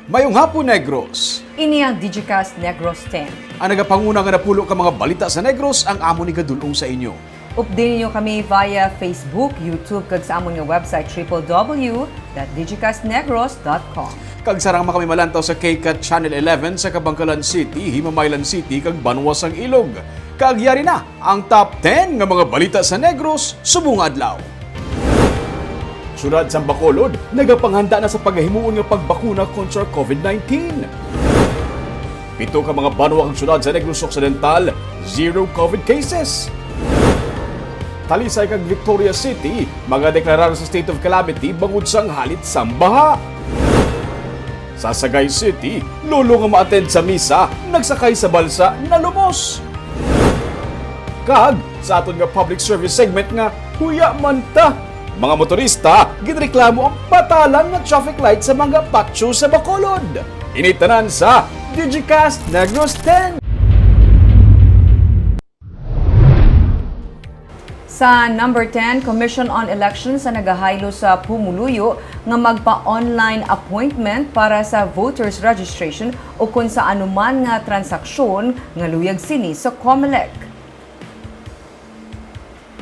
Mayong hapon, Negros. Ini ang Digicast Negros X. Ang nagapanguna nga napulo ka mga balita sa Negros ang amo ni kadulong sa inyo. Updatein niyo kami via Facebook, YouTube, kag sa amon nga website www.digicastnegros.com. Kag sarang makami malantaw sa KCAT Channel 11 sa Kabangkalan City, Himamaylan City, kag Banwas ang Ilog. Kag yari na ang top 10 nga mga balita sa Negros subong adlaw. Syudad sa Bacolod, nagapanghanda na sa paghimuon nga pagbakuna kontra COVID-19. 7 ka mga banwa ang syudad sa Negros Occidental, 0 COVID cases. Talisay kag Victoria City, mga deklarar sa state of calamity bangod sang halit sang baha. Sa Sagay City, lolo nga ma-attend sa misa, nagsakay sa balsa na lumos. Kag sa aton nga public service segment nga huya man ta. Mga motorista, ginreklamo ang patalan nga traffic light sa mga patio sa Bacolod. Initanan sa Digicast Negros X. Sa number 10, Commission on Elections sa nagahaylo sa Pumuluyo nga magpa-online appointment para sa voters registration o kung sa anuman nga transaksyon nga luyag sini sa COMELEC.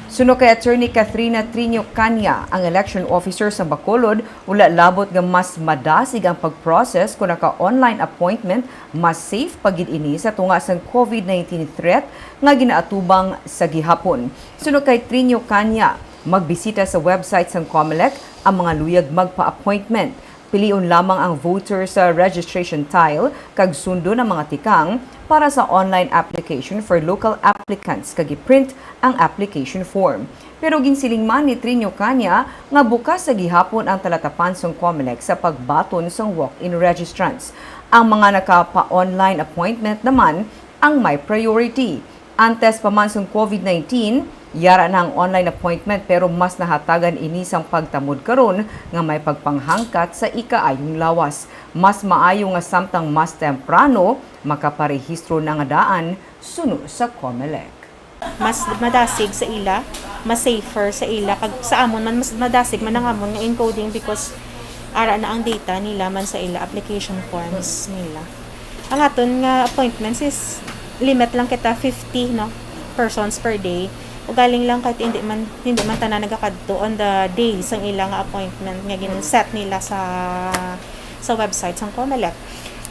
Suno kay Attorney Cathrina Trinio Canya, ang election officer sa Bacolod, wala labot nga mas madasig ang pag-process kung naka-online appointment, mas safe pagid ini sa tunga sang COVID-19 threat nga ginaatubang sa gihapon. Suno kay Trinio Canya, magbisita sa website sang COMELEC ang mga luyag magpa-appointment. Piliun lamang ang voter sa registration tile kag sundo ng mga tikang para sa online application for local applicants kag i-print ang application form. Pero ginsilingman ni Trinio Canya nga bukas sa gihapon ang talatapan sang COMELEC sa pagbaton sang walk-in registrants. Ang mga nakapa-online appointment naman ang may priority. Antes pa man sang COVID-19, yara na ang online appointment pero mas nahatagan ini sang pagtamod karon nga may pagpanghangkat sa ikaayong lawas. Mas maayo nga samtang mas temprano makaparehistro na nga daan suno sa COMELEC. Mas madasig sa ila, mas safer sa ila kag sa amon man mas madasig man ang amon nga encoding because ara na ang data nila man sa ila application forms nila. Ang aton nga appointments is limit lang kita 50 no persons per day. O galing lang kahit hindi man tanan nagakadto on the day sang ilang appointment nga gin-set nila sa website sang COMELEC.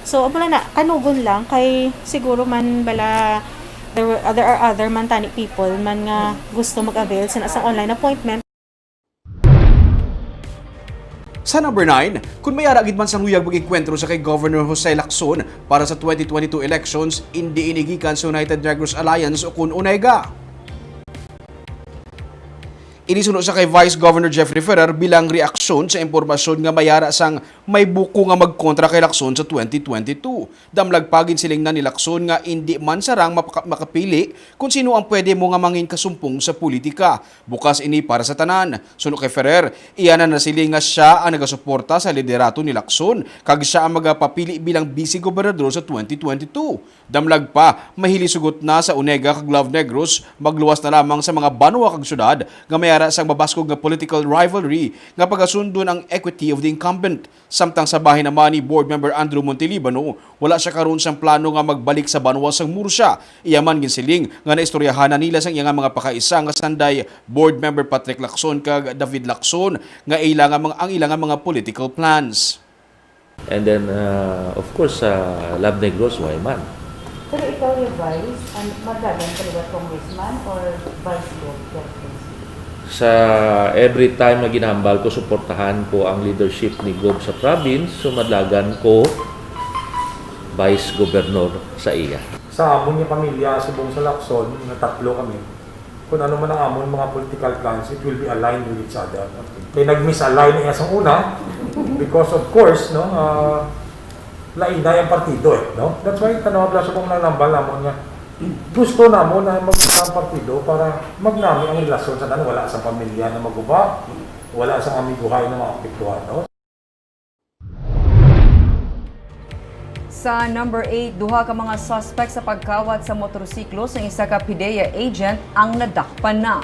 So wala na kanugon lang kay siguro man bala there are other man tani people man nga gusto mag-avail sa asang online appointment. Sa number 9, kung may aragid man sang luyag mag-ikwentro sa kay Governor Jose Lacson para sa 2022 elections, hindi inigikan sa United Negros Alliance o kun UNEGA. Inisunod sa kay Vice Governor Jeffrey Ferrer bilang reaksyon sa impormasyon nga mayara sang may buko nga magkontra kay Lacson sa 2022. Damlag pagin siling na ni Lacson nga hindi man sarang makapili kung sino ang pwede mo nga mangin kasumpong sa politika. Bukas ini para sa tanan. Sunod kay Ferrer, iyanan na siling nga siya ang nagasuporta sa liderato ni Lacson kag siya ang magapapili bilang vice gobernador sa 2022. Damlag pa, mahilisugot na sa UNEGA kag Love Negros magluwas na lamang sa mga banwa kag syudad nga may sang mabaskog nga political rivalry nga pagasundon ang equity of the incumbent. Samtang sa bahin naman ni Board Member Andrew Montelibano, wala siya karon sang plano nga magbalik sa banwa sang Murcia. Iyaman ginsiling nga naistoryahan na nila sang iyang mga pakaisa nga sanday Board Member Patrick Lacson kag David Lacson nga ang ilang mga political plans. And then, of course, Love Negros, why man? Pero ikaw yung vice, magalang talaga congressman or vice governor? Sa every time na ginambal ko, suportahan ko ang leadership ni Gob sa province, sumadlagan ko vice governor sa iya. Sa amon niya pamilya, subong sa Lacson, na tatlo kami, kung ano man ang amon mga political plans, it will be aligned with each other. Kaya nag-misalign niya sa una, because of course, no, lainay ang partido no? That's why, tanawag lang subong lang nambal namon niya. Gusto na mo na mag-ang partido para magnami ang relasyon sa wala sa pamilya na maguba, wala sa amiguhay na maapektuhan. No? Sa number 8, duha ka mga suspect sa pagkawat sa motorsiklo sa isa ka PIDEA agent ang nadakpan na.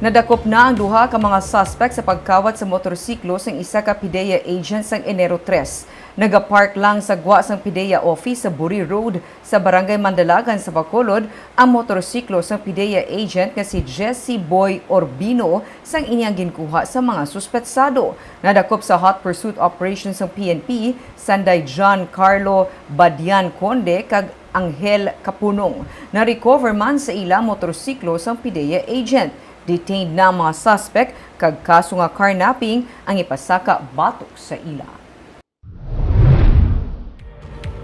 Nadakop na ang duha ka mga suspect sa pagkawat sa motorsiklo sang isa ka PIDEA agent sang Enero 3. Nagapark lang sa gwa sang PIDEA office sa Buri Road sa Barangay Mandalagan sa Bacolod ang motorsiklo sang PIDEA agent nga si Jesse Boy Orbino sang inyang ginkuha sa mga suspetsado. Nadakop sa hot pursuit operations ng PNP, Sanday John Carlo Badian Conde kag Angel Kapunong. Na-recover man sa ila motorsiklo sang PIDEA agent. Detained na ang mga suspect kag kaso nga carnapping ang ipasaka batok sa ila.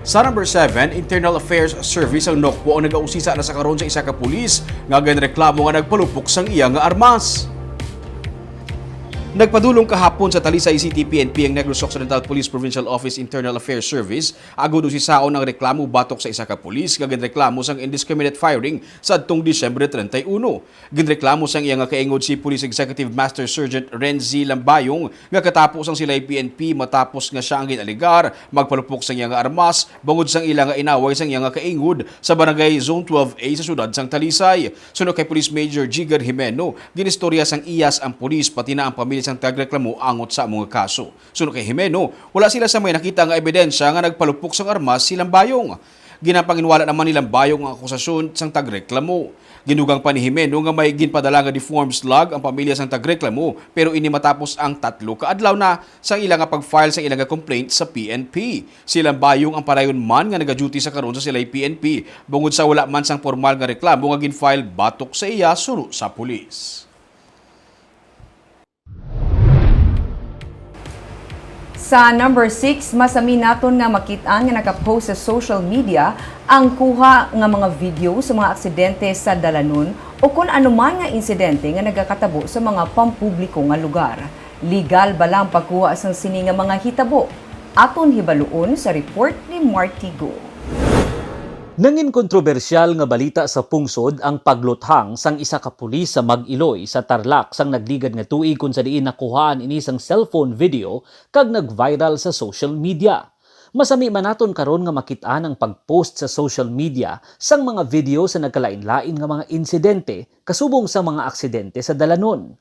Sa number 7, Internal Affairs Service ang NOCPO ang nag-ausisa na sa karon sa isa ka pulis nga ganreklamo nga nagpalupok sang iya nga armas. Nagpadulong kahapon sa Talisay City PNP ang Negros Occidental Police Provincial Office Internal Affairs Service agud si saon ang reklamo batok sa isa ka pulis nga ginreklamo sang indiscriminate firing sa adtong Disyembre 31. Ginreklamo sang iya nga kaingod si Police Executive Master Sergeant Renzi Lambayong nga katapos ang sila'y PNP matapos nga siya ang ginaligar magpalupok sang iya nga armas bangod sang ila nga inaway sang iya nga kaingod sa Barangay Zone 12A sa syudad sang Talisay. Suno kay Police Major Jigar Jimeno, ginistorya sang iyas ang pulis pati na ang pamilya sang tagreklamo angot sa mga kaso. Suno kay Jimeno, wala sila sa may nakita nga ebidensya nga nagpalupok sang armas si Lambayong. Ginapanginwala naman ni Lambayong ang akusasyon sang tagreklamo. Ginugang pa ni Jimeno nga may ginpadala nga deformed slug ang pamilya sang tagreklamo pero ini matapos ang 3 ka adlaw na sa ilang pag-file sa ilang complaint sa PNP. Si Lambayong ang parayon man nga nagaduty sa karon sa sila'y PNP bungod sa wala man sang formal nga reklamo nga ginfile batok sa iya suno sa pulis. Sa number 6, masami naton nga makitaan nga nakapost sa social media ang kuha nga mga video sa mga aksidente sa dalanon o kung anuman nga insidente nga nagakatabo sa mga pampubliko nga lugar. Legal ba lang pagkuha sang sini nga mga hitabo? Aton hibaluon sa report ni Marty Go. Nangin kontrobersyal nga balita sa pungsod ang pagluthang sang isa ka pulis sa Mag-Iloy sa Tarlac sang nagligad nga tuig kung sa diin nakuhaan ini sang cellphone video kag nag-viral sa social media. Masami man naton karon nga makit-an ang pag-post sa social media sang mga video sa nagkalain-lain nga mga insidente kasubong sa mga aksidente sa dalanon.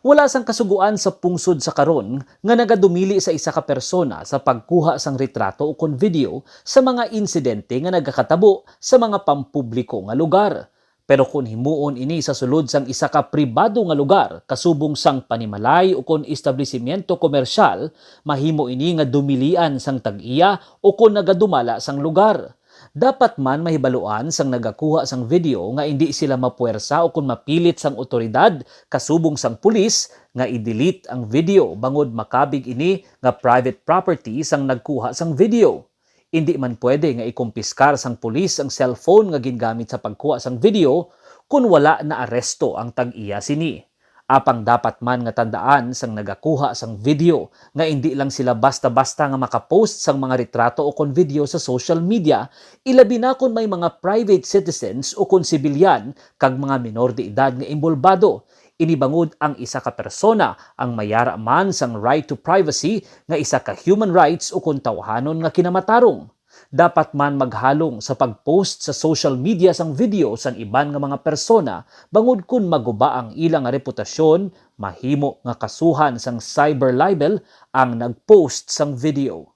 Wala sang kasuguan sa pungsod sa karon nga nagadumili sa isa ka persona sa pagkuha sang retrato o kon video sa mga insidente nga nagakatabo sa mga pampubliko nga lugar. Pero kung himuon ini sa sulod sang isa ka pribado nga lugar kasubong sang panimalay o kon establishmento komersyal, mahimo ini nga dumilian sang tag-iya o kon nagadumala sang lugar. Dapat man mahibaluan sang nagakuha sang video nga hindi sila mapuwersa o kung mapilit sang otoridad kasubong sang pulis nga i-delete ang video bangod makabig ini nga private property sang nagkuha sang video. Hindi man pwede nga ikumpiskar sang pulis ang cellphone nga gingamit sa pagkuha sang video kung wala na aresto ang tag-iya sini. Apang dapat man nga tandaan sang nagakuha sang video nga hindi lang sila basta-basta nga makapost sang mga retrato o kon video sa social media, ilabi na kung may mga private citizens o kon sibilyan kag mga minor de edad nga imbolbado. Inibangod ang isa ka persona ang mayara man sang right to privacy nga isa ka human rights o kon tawhanon nga kinamatarong. Dapat man maghalong sa pag-post sa social media sang video sang iban nga mga persona bangod kun maguba ang ilang nga reputasyon, mahimo nga kasuhan sang cyber libel ang nag-post sang video.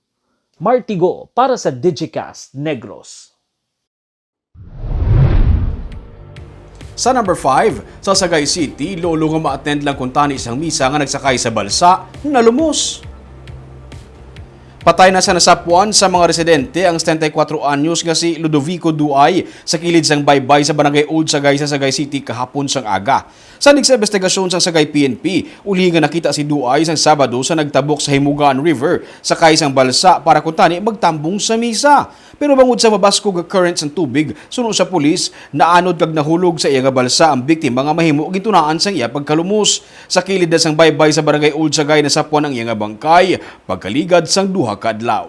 Marty Go para sa Digicast Negros. Sa number 5, sa Sagay City, lolo nga ma-attend lang kung tani isang misa nga nagsakay sa balsa, nalumos. Patay na sa nasapuan sa mga residente ang 74 anyos nga si Ludovico Duay sa kilid sang baybay sa Barangay Old Sagay sa Sagay City kahapon sang aga. Sa investigasyon sang Sagay PNP, uli nga nakita si Duay sang Sabado sa nagtabok sa Himugaan River sakay sang balsa para kuntani magtambong sa misa. Pero bangod sa mabaskog nga current sang tubig, suno sa pulis, naanod kag nahulog sa iya nga balsa ang biktima nga mahimo gintunaan sang iya pagkalumos. Sa kilid na sang baybay sa Barangay Old Sagay nasapuan ang iya nga bangkay pagkaligad sang duha ka adlaw.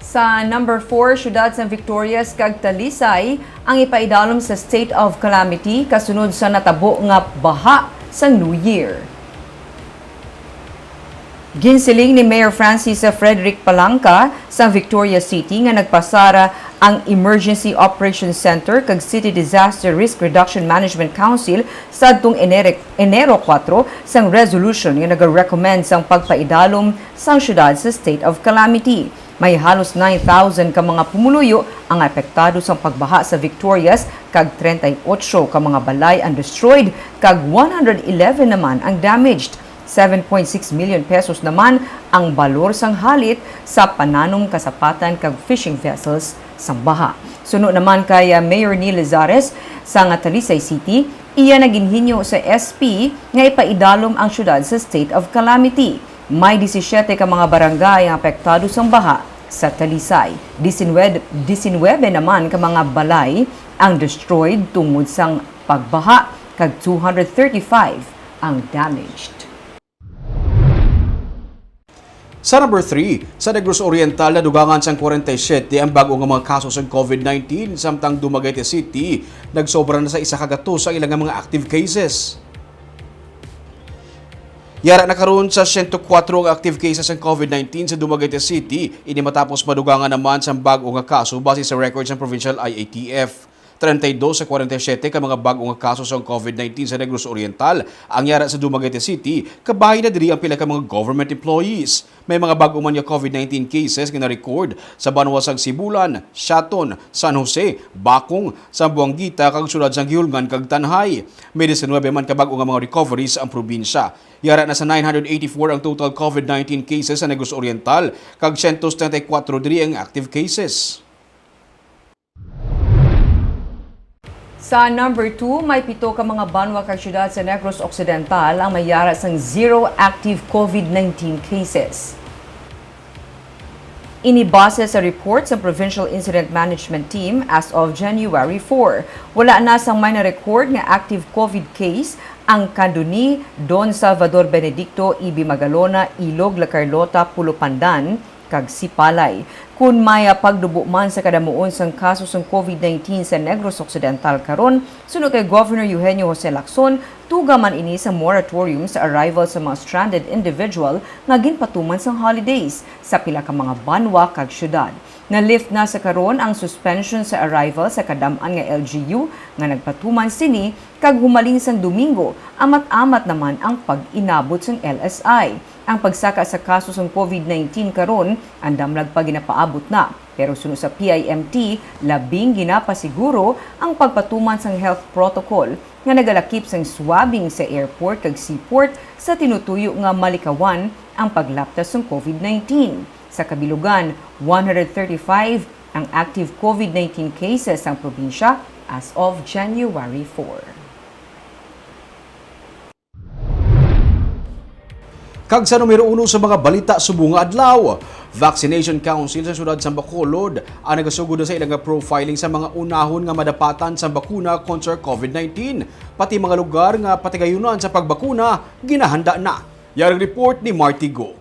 Sa number 4, syudad sa Victorias kag Talisay ang ipaidalom sa state of calamity kasunod sa natabo nga baha sa New Year. Ginsiling ni Mayor Francis Frederick Palanca sa Victoria City nga nagpasara ang Emergency Operations Center kag City Disaster Risk Reduction Management Council sa adtong Enero 4 sang resolution nga nag-recommend sang pagpaidalom sang syudad sa state of calamity. May halos 9,000 ka mga pumuluyo ang apektado sa pagbaha sa Victorias kag 38 ka mga balay ang destroyed kag 111 naman ang damaged. 7.6 million pesos naman ang balor sang halit sa pananong kasapatan kag fishing vessels sang baha. Suno naman kay Mayor Neil Lazares sa Talisay City, iya naginhinyo sa SP nga ipaidalom ang syudad sa state of calamity. May 17 ka mga barangay ang apektado sang baha sa Talisay. 19 naman ka mga balay ang destroyed tungod sang pagbaha kag 235 ang damaged. Sa number 3, sa Negros Oriental na dugangan sang 47 ang bago nga mga kaso sa COVID-19 samtang Dumaguete City nagsobra na sa 1 sa ilang mga active cases. Yara na karon sa 104 ang active cases ng COVID-19 sa Dumaguete City, ini matapos madugangan naman sa bago nga kaso base sa records ng Provincial IATF. 32 sa 47 ka mga bagong kaso sa COVID-19 sa Negros Oriental ang yara sa Dumaguete City, kabahin na diri ang pila ka mga government employees. May mga bagong man nga COVID-19 cases nga na-record sa banwasang Sibulan, Shaton, San Jose, Bakong, Sambuanguita kag sulad sang Gihulngan kag Tanhay. May 19 man ka bagong mga recoveries ang probinsya. Yara na sa 984 ang total COVID-19 cases sa Negros Oriental kag 134 diri ang active cases. Sa number 2, may 7 ka mga banwa kag syudad sa Negros Occidental ang mayara sang 0 active COVID-19 cases. Inibase sa report sa Provincial Incident Management Team as of January 4. Wala na sang may na-record nga active COVID case ang Candoni, Don Salvador Benedicto, Ibi Magalona, Ilog, La Carlota, Pulo Pandan, kag Sipalay. Kung may pagdubo man sa kadamuon sang kaso sang COVID-19 sa Negros Occidental karon, sunod kay Governor Eugenio Jose Lacson, tuga man ini sa moratorium sa arrival sa mga stranded individual nga ginpatuman sang holidays sa pila ka mga banwa kag syudad. Na-lift na sa karon ang suspension sa arrival sa kadam-an nga LGU nga nagpatuman sini kag humaling sang Domingo, amat-amat naman ang pag-inabot sang LSI. Ang pagsaka sa kaso ng COVID-19 karon, andamlag pa ginapaabot na. Pero sunod sa PIMT, labing ginapasiguro ang pagpatuman sang health protocol nga nagalakip sang swabbing sa airport kag seaport sa tinutuyo nga malikawan ang paglaptas ng COVID-19. Sa kabilugan, 135 ang active COVID-19 cases sa probinsya as of January 4. Kag sa numero 1 sa mga balita subong nga adlaw, Vaccination Council sa syudad sa Bacolod ang nagasugod sa ilang profiling sa mga unahon nga madapatan sa bakuna kontra COVID-19. Pati mga lugar nga patigayunan sa pagbakuna ginahanda na. Yarang report ni Marty Go.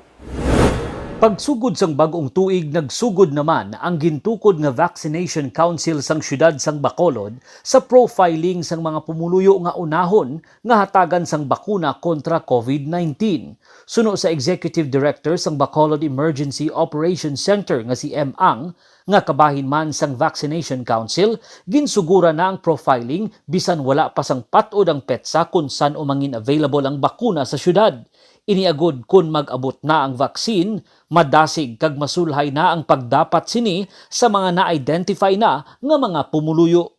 Pagsugod sang bagong tuig, nagsugod naman ang gintukod nga Vaccination Council sang syudad sang Bacolod sa profiling sang mga pumuluyo nga unahon nga hatagan sang bakuna kontra COVID-19. Suno sa Executive Director sang Bacolod Emergency Operations Center nga si M. Ang, nga kabahin man sang Vaccination Council, ginsugura na ang profiling bisan wala pa sang patod ang petsa kung saan umangin available ang bakuna sa syudad. Iniagod kung mag-abot na ang vaccine, madasig kag masulhay na ang pagdapat sini sa mga na-identify na nga mga pumuluyo.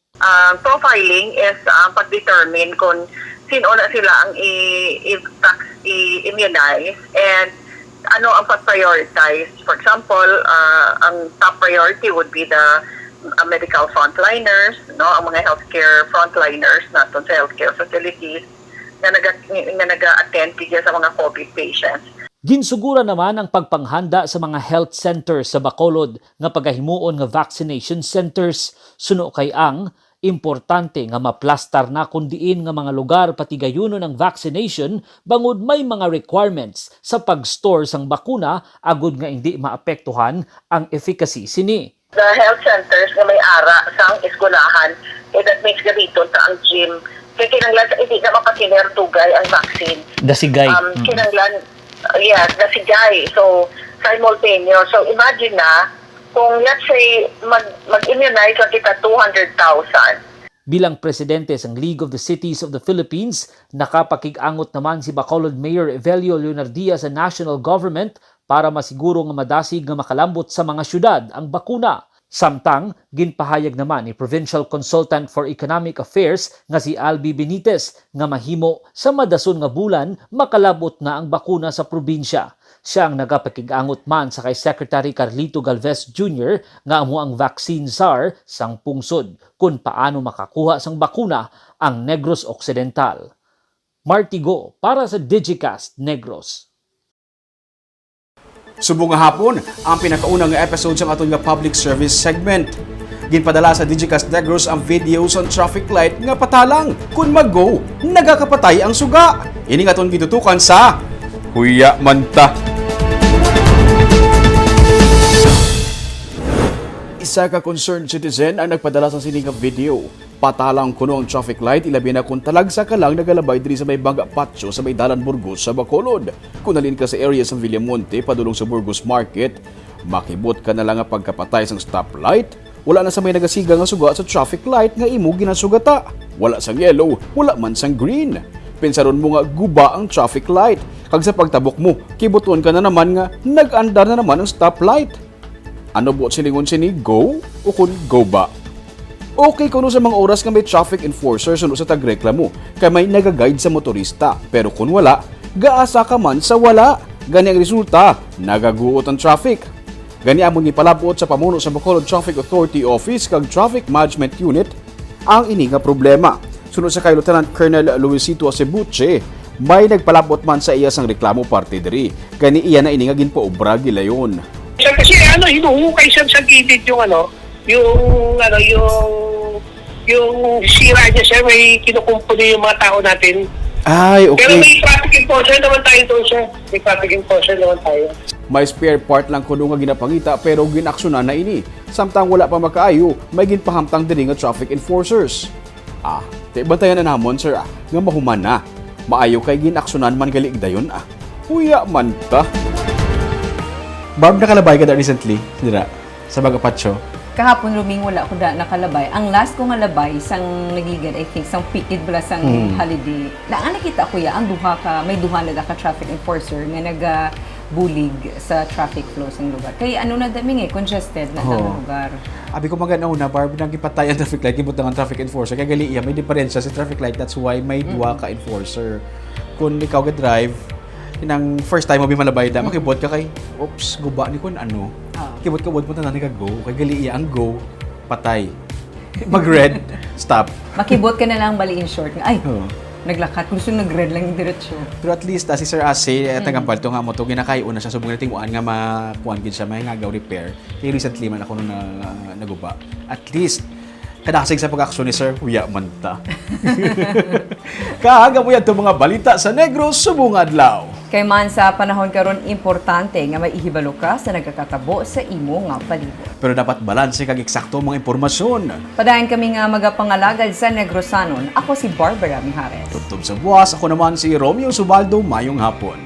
Profiling is pag-determine kung sino na sila ang i-immunize and ano ang pag-prioritize. For example, ang top priority would be the medical frontliners, no, ang mga healthcare frontliners natin sa healthcare facilities na nag-attend sa mga COVID patients. Ginsugura naman ang pagpanghanda sa mga health centers sa Bacolod nga pagahimuon nga vaccination centers. Suno kay ang importante nga maplastar na kundiin nga mga lugar patigayunon ng vaccination bangod may mga requirements sa pag-store sang bakuna agud nga hindi maapektuhan ang efficacy sini. The health centers na may ara sang eskwelahan, that means gabiton sa ang gym. Kaya kinanglan, hindi na mapasinertugay ang vaccine. Dasigay. Kinanglan, Yes, nasigay. So, simultaneous. So, imagine na, kung let's say, mag-immunize lang kita 200,000. Bilang presidente ng League of the Cities of the Philippines, nakapakig-angot naman si Bacolod Mayor Evelio Leonardia sa national government para masiguro nga madasig nga makalambot sa mga syudad ang bakuna. Samtang, ginpahayag naman ni Provincial Consultant for Economic Affairs nga si Albi Benitez nga mahimo sa madason nga bulan makalabot na ang bakuna sa probinsya. Siya ang nagapakig-angot man sa kay Secretary Carlito Galvez Jr. nga amo ang vaccine czar sang pungsod kung paano makakuha sang bakuna ang Negros Occidental. Martigo para sa Digicast Negros. Subong nga hapon, ang pinakaunang episode sa aton nga public service segment. Ginpadala sa Digicast Negros ang video sa traffic light nga patalang kung mag-go, nagakapatay ang suga. Ini nga aton gitutukan sa Huya Manta. Isa ka concerned citizen ang nagpadala sa sining nga video. Patalang kuno ang traffic light, ilabi na kung talagsa ka lang nagalabay diri sa may Bangga Patio sa may Dalan Burgos sa Bacolod. Kung nalin ka sa area sa Villamonte padulong sa Burgos Market, makibot ka na lang nga pagkapatay sang stoplight. Wala na sa may nagasiga nga suga sa traffic light nga imo ginasugata. Wala sang yellow, wala man sang green. Pensaron mo nga guba ang traffic light. Kag sa pagtabok mo, kibuton ka na naman nga nag-andar na naman ang stoplight. Ano buot silingon sini, go o kun go ba? Okay kuno sa mga oras nga may traffic enforcer suno sa tagreklamo kay may nagaguide sa motorista. Pero kung wala, gaasa ka man sa wala. Gani ang resulta, nagaguot ang traffic. Gani amon ni palabot sa pamuno sa Bacolod Traffic Authority Office kag Traffic Management Unit ang ini nga problema. Suno sa kay Lieutenant Colonel Luisito Acebuche, may nagpalabot man sa iya sang reklamo parte diri. Gani iya na ini nga ginpaobra gilayon. Kasi hinuhukay siya sa gilid yung sira niya siya, may kinukumpuni yung mga tao natin. Ay, okay. Pero may traffic enforcer naman tayo doon siya. May traffic enforcer naman tayo. May spare part lang kuno nga ginapangita pero ginaksyonan na ini. Samtang wala pa makaayo, may ginpahamtang diri nga traffic enforcers. Bantayan na namon sir nga mahuman na. Maayo kay ginaksyonan man gali dayon Huya man ta. Barb, nakalabay ka da recently, dira, sa Bangga Patio. Kahapon luming wala ko da nakalabay. Ang last ko nga labay sang nagigad, I think, sang pikid bala sang holiday. Naan nakita ko ya, ang may duha na ka traffic enforcer nga nagabulig sa traffic flow sang lugar. Kaya ano na daming congested na ang lugar. Abi ko maganda una, Barb, nang ipatay ang traffic light, kibot ang traffic enforcer. Kaya gali iya, may diferensya sa traffic light. That's why may duha ka enforcer. Kung ikaw ka drive, inang first time mo bimalabay da, makibot ka kay, oops, guba ni kun ano. Kibot ka mo na go, kay gali iya ang go, patay. Mag-red, stop. Makibot ka na lang bali in short. Ay, naglakat. Gusto nag-red lang yung diretsyo. Pero at least, si Sir Ase, tagampal to nga mo to, ginakaiuna siya, subong natin nga makuhan gid siya, may ngagaw repair. Kaya recently man ako nung naguba. At least, kadasig sa pag-aksyon ni Sir, huya man ta. Kahaga mo yan itong mga balita sa Negros subong adlaw. Kay man sa panahon karon importante nga may ihibalo ka sa nagakatabo sa imo nga palibot. Pero dapat balanse kag eksakto mga impormasyon. Padayon kami nga magapangalagad sa Negrosanon. Ako si Barbara Mijares. Tutob sa buwas, ako naman si Romeo Subaldo, mayong hapon.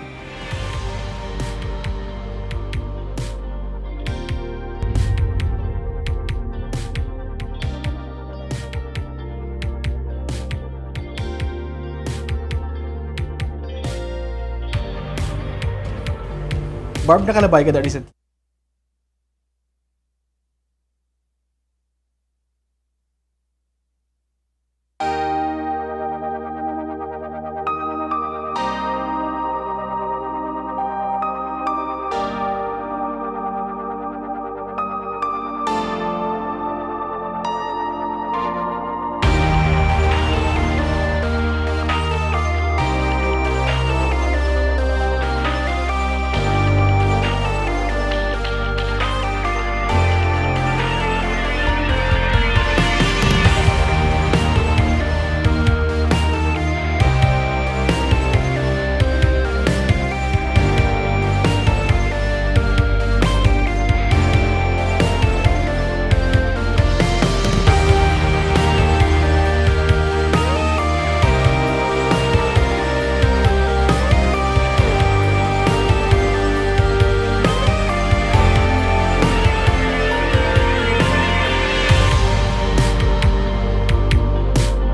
Barb, nakalabay ka da recently.